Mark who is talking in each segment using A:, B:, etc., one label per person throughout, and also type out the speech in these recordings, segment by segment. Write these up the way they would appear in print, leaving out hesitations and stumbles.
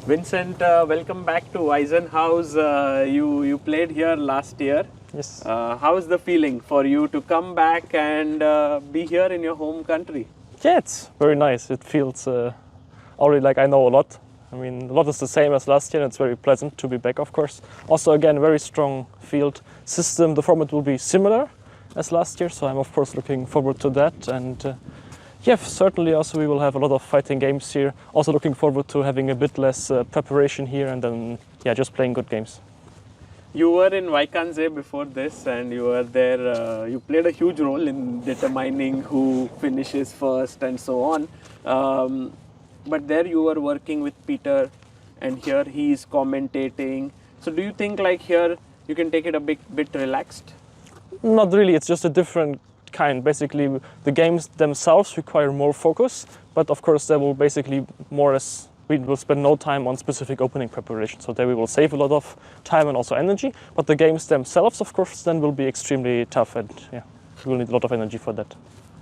A: Vincent, welcome back to Eisen House. You played here last year.
B: Yes.
A: How's the feeling for you to come back and be here in your home country?
B: Yeah, it's very nice. It feels already like I know a lot. I mean, a lot is the same as last year, and it's very pleasant to be back, of course. Also, again, very strong field system. The format will be similar as last year, so I'm of course looking forward to that. And yeah, certainly also we will have a lot of fighting games here. Also looking forward to having a bit less preparation here, and then yeah, just playing good games.
A: You were in Vaikanze before this, and you were there. You played a huge role in determining who finishes first and so on. But there you were working with Peter, and here he is commentating. So do you think like here you can take it a bit relaxed?
B: Not really. It's just a different kind. Basically, the games themselves require more focus, but of course there will basically more as we will spend no time on specific opening preparation. So there we will save a lot of time and also energy. But the games themselves, of course, then will be extremely tough, and yeah, we will need a lot of energy for that.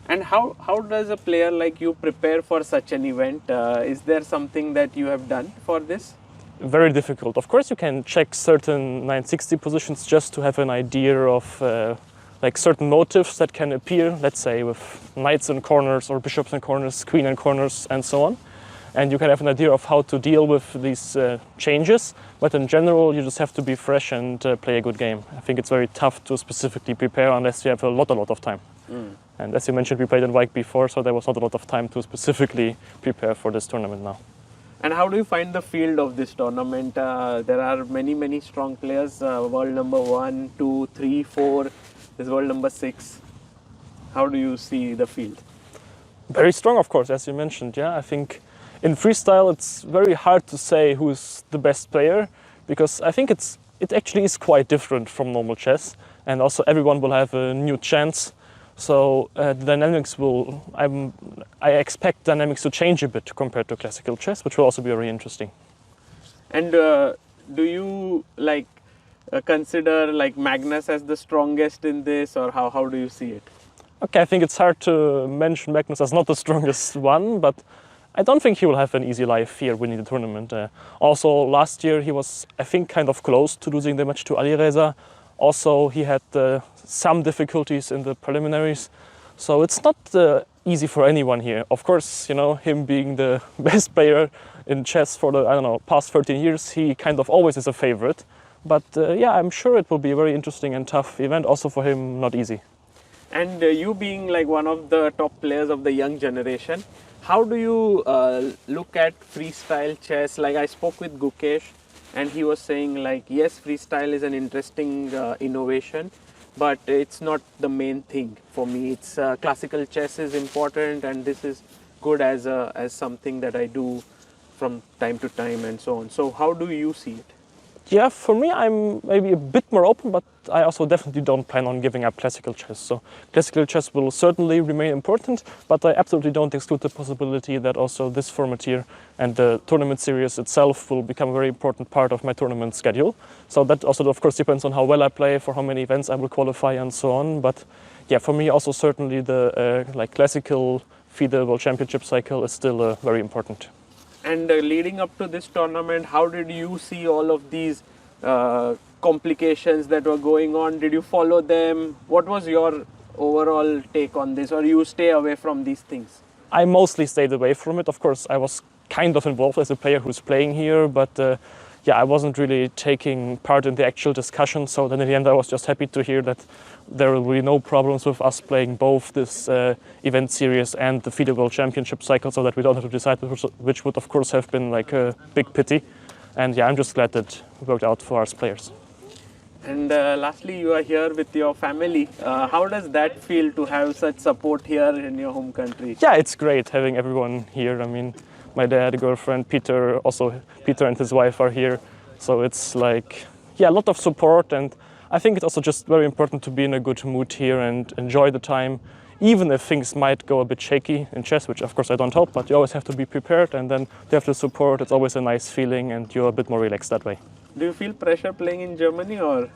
A: And how does a player like you prepare for such an event? Is there something that you have done for this?
B: Very difficult. Of course, you can check certain 960 positions just to have an idea of like certain motifs that can appear, let's say with knights in corners or bishops in corners, queen in corners, and so on. And you can have an idea of how to deal with these changes. But in general, you just have to be fresh and play a good game. I think it's very tough to specifically prepare unless you have a lot of time. And as you mentioned, we played in Wijk before, so there was not a lot of time to specifically prepare for this tournament now.
A: And how do you find the field of this tournament? There are many strong players, world number 1, 2, 3, 4, this world number 6. How do you see the field?
B: Very strong, of course, as you mentioned. Yeah, I think in freestyle it's very hard to say who's the best player, because I think it actually is quite different from normal chess, and also everyone will have a new chance. So the dynamics will, I expect dynamics to change a bit compared to classical chess, which will also be very interesting.
A: And do you like consider like Magnus as the strongest in this, or how do you see it?
B: Okay, I think it's hard to mention Magnus as not the strongest one, but I don't think he will have an easy life here winning the tournament. Also, last year he was, I think, kind of close to losing the match to Alireza. Also, he had some difficulties in the preliminaries, so it's not easy for anyone here. Of course, you know, him being the best player in chess for the, I don't know, past 13 years, he kind of always is a favorite. But yeah, I'm sure it will be a very interesting and tough event, also for him, not easy.
A: And you being like one of the top players of the young generation, how do you look at freestyle chess? Like I spoke with Gukesh, and he was saying like, yes, freestyle is an interesting innovation, but it's not the main thing for me. It's classical chess is important, and this is good as something that I do from time to time and so on. So how do you see it?
B: Yeah, for me, I'm maybe a bit more open, but I also definitely don't plan on giving up classical chess. So classical chess will certainly remain important, but I absolutely don't exclude the possibility that also this format here and the tournament series itself will become a very important part of my tournament schedule. So that also, of course, depends on how well I play, for how many events I will qualify, and so on. But yeah, for me, also certainly the like classical FIDE World Championship cycle is still very important.
A: And leading up to this tournament, how did you see all of these complications that were going on? Did you follow them? What was your overall take on this, or you stay away from these things?
B: I mostly stayed away from it. Of course, I was kind of involved as a player who's playing here, but yeah, I wasn't really taking part in the actual discussion. So then in the end, I was just happy to hear that there will be no problems with us playing both this event series and the FIDE World Championship cycle, so that we don't have to decide, which would of course have been like a big pity. And yeah, I'm just glad that it worked out for us players.
A: And lastly, you are here with your family. How does that feel to have such support here in your home country?
B: Yeah, it's great having everyone here. I mean, my dad, girlfriend, Peter, also Peter and his wife are here. So it's like, yeah, a lot of support. And I think it's also just very important to be in a good mood here and enjoy the time, even if things might go a bit shaky in chess, which of course I don't hope, but you always have to be prepared, and then to have the support, it's always a nice feeling, and you're a bit more relaxed that way.
A: Do you feel pressure playing in Germany, or?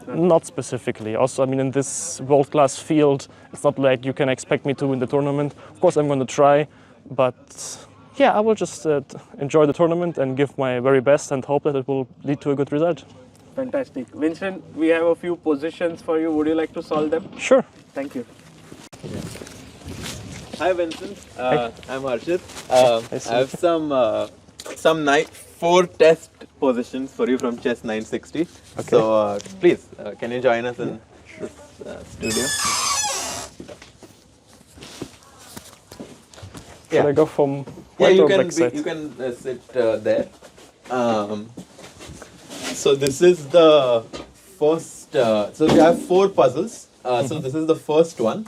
B: Not specifically. Also, I mean, in this world-class field, it's not like you can expect me to win the tournament. Of course, I'm going to try, but Yeah, I will just enjoy the tournament and give my very best and hope that it will lead to a good result.
A: Fantastic. Vincent, we have a few positions for you. Would you like to solve them?
B: Sure.
A: Thank you.
C: Hi Vincent, I'm Harshit.
B: see.
C: I have some 4 test positions for you from Chess 960.
B: Okay.
C: So please, can you join us in this studio?
B: Should I go from
C: Yeah,
B: white
C: you
B: or
C: can
B: black side?
C: you can sit there. So this is the first. So we have 4 puzzles. So this is the first one.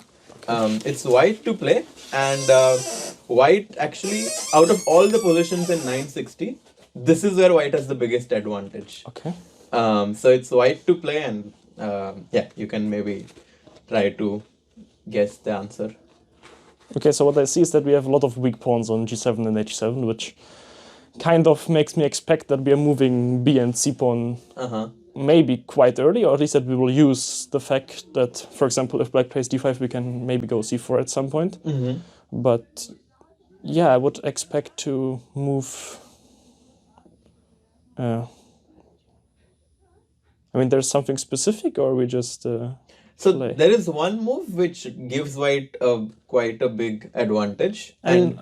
C: It's white to play, and white actually, out of all the positions in 960, this is where white has the biggest advantage.
B: Okay.
C: So it's white to play, and yeah, you can maybe try to guess the answer.
B: Okay, so what I see is that we have a lot of weak pawns on g7 and h7, which kind of makes me expect that we are moving b and c pawn maybe quite early, or at least that we will use the fact that, for example, if black plays d5, we can maybe go c4 at some point. But yeah, I would expect to move. I mean, there's something specific, or we just.
C: So
B: play?
C: there is one move which gives white quite a big advantage.
B: I mean,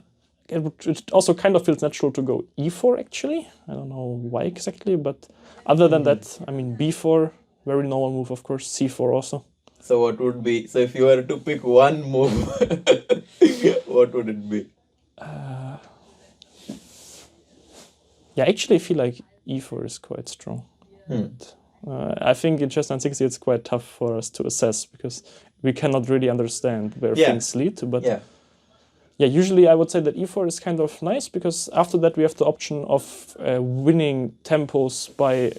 B: it also kind of feels natural to go e4 actually. I don't know why exactly, but other than that, I mean, b4, very normal move, of course, c4 also.
C: So what would be, so if you were to pick one move, what would it be?
B: Yeah, actually I feel like e4 is quite strong. But, I think in chess 960 it's quite tough for us to assess because we cannot really understand where things lead. But yeah, usually I would say that e4 is kind of nice because after that we have the option of winning tempos by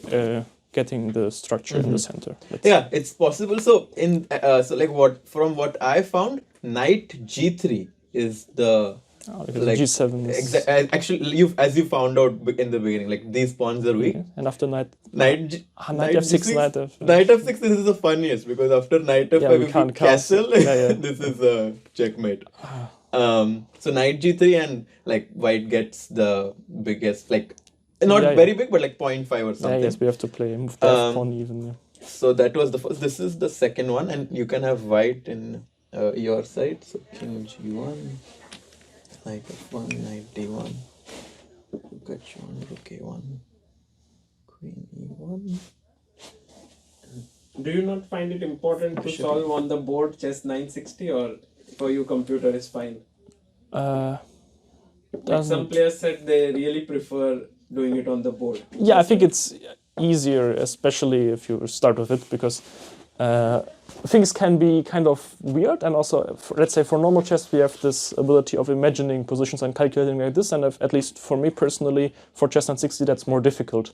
B: getting the structure in the center.
C: Yeah, it's possible. So in so like from what I found, knight g3 is the
B: like g7 is
C: actually as you found out in the beginning, like these pawns are weak.
B: And after knight
C: f6,
B: knight f
C: knight f6, this is the funniest because after knight f5
B: we can't
C: castle, this is a checkmate. So knight g3 and like white gets the biggest, like not very big, but like 0.5 or something.
B: Yes, we have to move the f pawn even.
C: So that was the first. This is the second one, and you can have white in your side. So king g1, knight f1, knight d1, rook h1, rook a1, queen e1.
A: Do you not find it important to solve on the board chess 960, or for you computer is fine? Like some players said they really prefer doing it on the board.
B: Yeah, I think it's easier, especially if you start with it, because things can be kind of weird. And also, let's say for normal chess, we have this ability of imagining positions and calculating like this. And at least for me personally, for chess 960, that's more difficult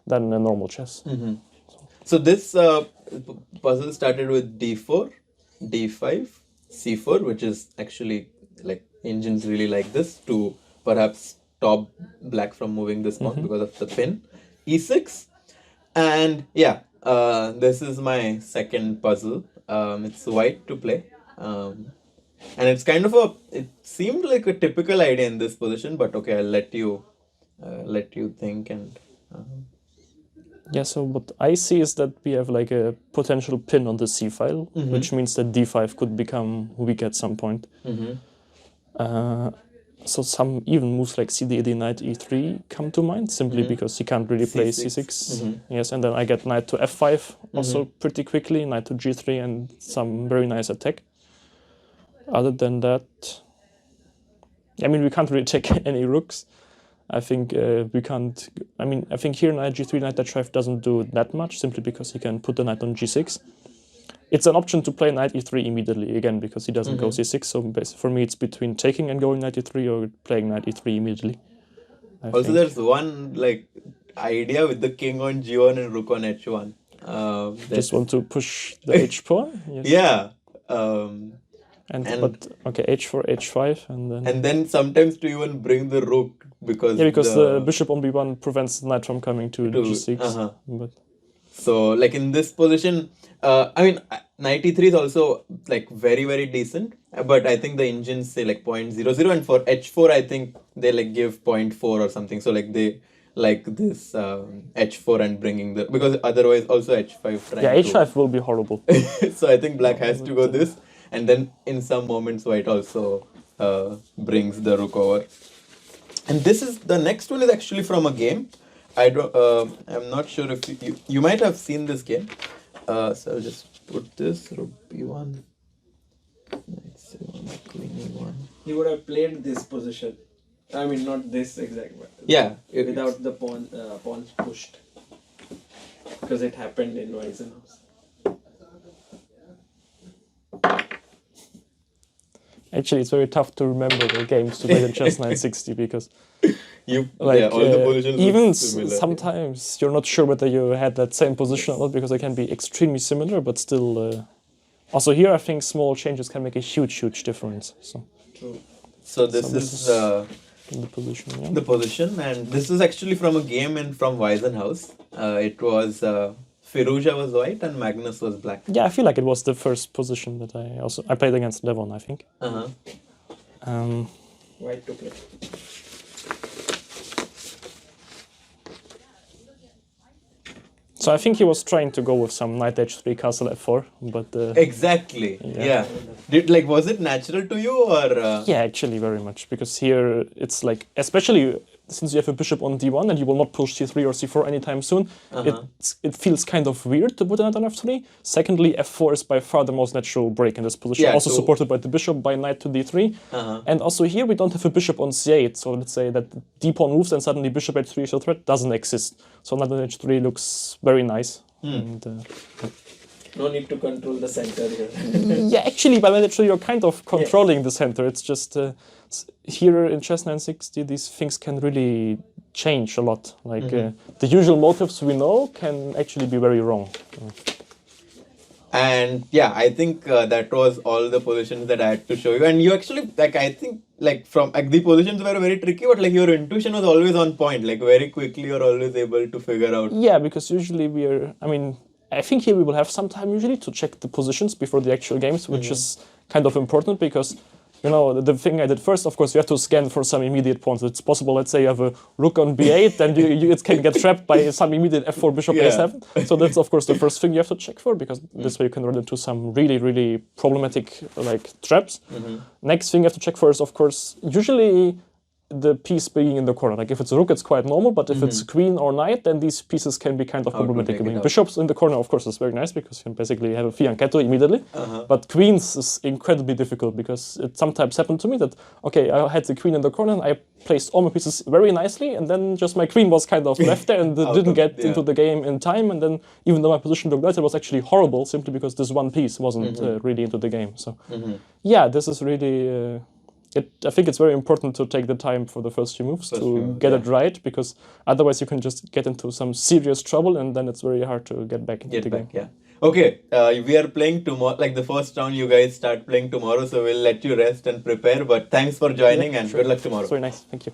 B: than a normal chess.
C: So this puzzle started with d4, d5, c4, which is actually like engines really like this to perhaps stop black from moving this pawn because of the pin, e6, and yeah, this is my second puzzle. It's white to play, and it's kind of it seemed like a typical idea in this position, but okay, I'll let you think and.
B: Yeah, so what I see is that we have like a potential pin on the c file, which means that d5 could become weak at some point. So some even moves like cd, knight e3 come to mind, simply because he can't really play c6. Yes, and then I get knight to f5 also pretty quickly, knight to g3, and some very nice attack. Other than that, I mean, we can't really take any rooks. I think we can't. I mean, I think here knight g3, knight h5 doesn't do that much, simply because he can put the knight on g6. It's an option to play knight e3 immediately, again, because he doesn't go c6. So for me, it's between taking and going knight e3 or playing knight e3 immediately.
C: Also, there's one like idea with the king on g1 and rook on h1.
B: Just want to push the h pawn. Yes.
C: Yeah.
B: But okay, h4, h5,
C: and then sometimes to even bring the rook because
B: the bishop on b1 prevents the knight from coming to g6. But
C: So like in this position, I mean, knight e3 is also like very, very decent. But I think the engines say like 0.00, and for h4, I think they like give 0.4 or something. So like they like this h4 and bringing the, because otherwise also h5 trying
B: Yeah,
C: to.
B: h5 will be horrible.
C: So I think black has to go this, and then in some moments white also brings the rook over. And this is the next one is actually from a game. I'm not sure if you might have seen this game. So I'll just put this rook b1, knight c1, queen e1.
A: He would have played this position. I mean, not this exact, but
C: Yeah,
A: without the pawns pushed, because it happened in Eisen house.
B: Actually, it's very tough to remember the games to play in chess 960 because
C: all the positions
B: even
C: look similar.
B: sometimes you're not sure whether you had that same position or not because they can be extremely similar, but still. Also here, I think small changes can make a huge difference. So.
A: True.
C: So this is
B: the position. Yeah.
C: the position, and this is actually from a game from Eisen house. It was Firuza was white and Magnus was black.
B: Yeah, I feel like it was the first position that I played against Levon, I think.
A: White to play.
B: So I think he was trying to go with some knight h3, castle f4, but
C: Exactly. Yeah. Was it natural to you or?
B: yeah, actually very much, because here it's like, especially since you have a bishop on d1 and you will not push c3 or c4 anytime soon, it feels kind of weird to put a knight on f3. Secondly, f4 is by far the most natural break in this position,
C: Yeah,
B: also
C: so
B: supported by the bishop by knight to d3. And also here we don't have a bishop on c8, so let's say that d pawn moves and suddenly bishop h3 is a threat, doesn't exist. So knight on h3 looks very nice. And,
A: No need to control the center here.
B: yeah, actually, by knight h3 you're kind of controlling the center. It's just here in chess 960 these things can really change a lot. Like the usual motives we know can actually be very wrong.
C: And yeah, I think that was all the positions that I had to show you. And you actually, like, I think, like, from like, the positions were very tricky, but like your intuition was always on point. Like, very quickly, you're always able to figure out.
B: Yeah, because usually I think here we will have some time usually to check the positions before the actual games, which is kind of important because, you know, the thing I did first, of course, you have to scan for some immediate pawns. It's possible, let's say you have a rook on b8, then it can get trapped by some immediate f4 bishop a7. So that's, of course, the first thing you have to check for, because this way you can run into some really problematic traps. Next thing you have to check for is, of course, usually the piece being in the corner. Like if it's a rook, it's quite normal, but if it's queen or knight, then these pieces can be kind of problematic. I mean, bishops in the corner, of course, is very nice because you can basically have a fianchetto immediately. But queens is incredibly difficult because it sometimes happened to me that, okay, I had the queen in the corner and I placed all my pieces very nicely, and then just my queen was kind of left there and didn't get into the game in time. And then even though my position looked nice, it was actually horrible simply because this one piece wasn't really into the game. So yeah, this is really... I think it's very important to take the time for the first few moves to get it right, because otherwise you can just get into some serious trouble and then it's very hard to get back into the game.
C: Yeah. Okay, we are playing tomorrow, like the first round you guys start playing tomorrow, so we'll let you rest and prepare, but thanks for joining and good luck tomorrow.
B: It's very nice, thank you.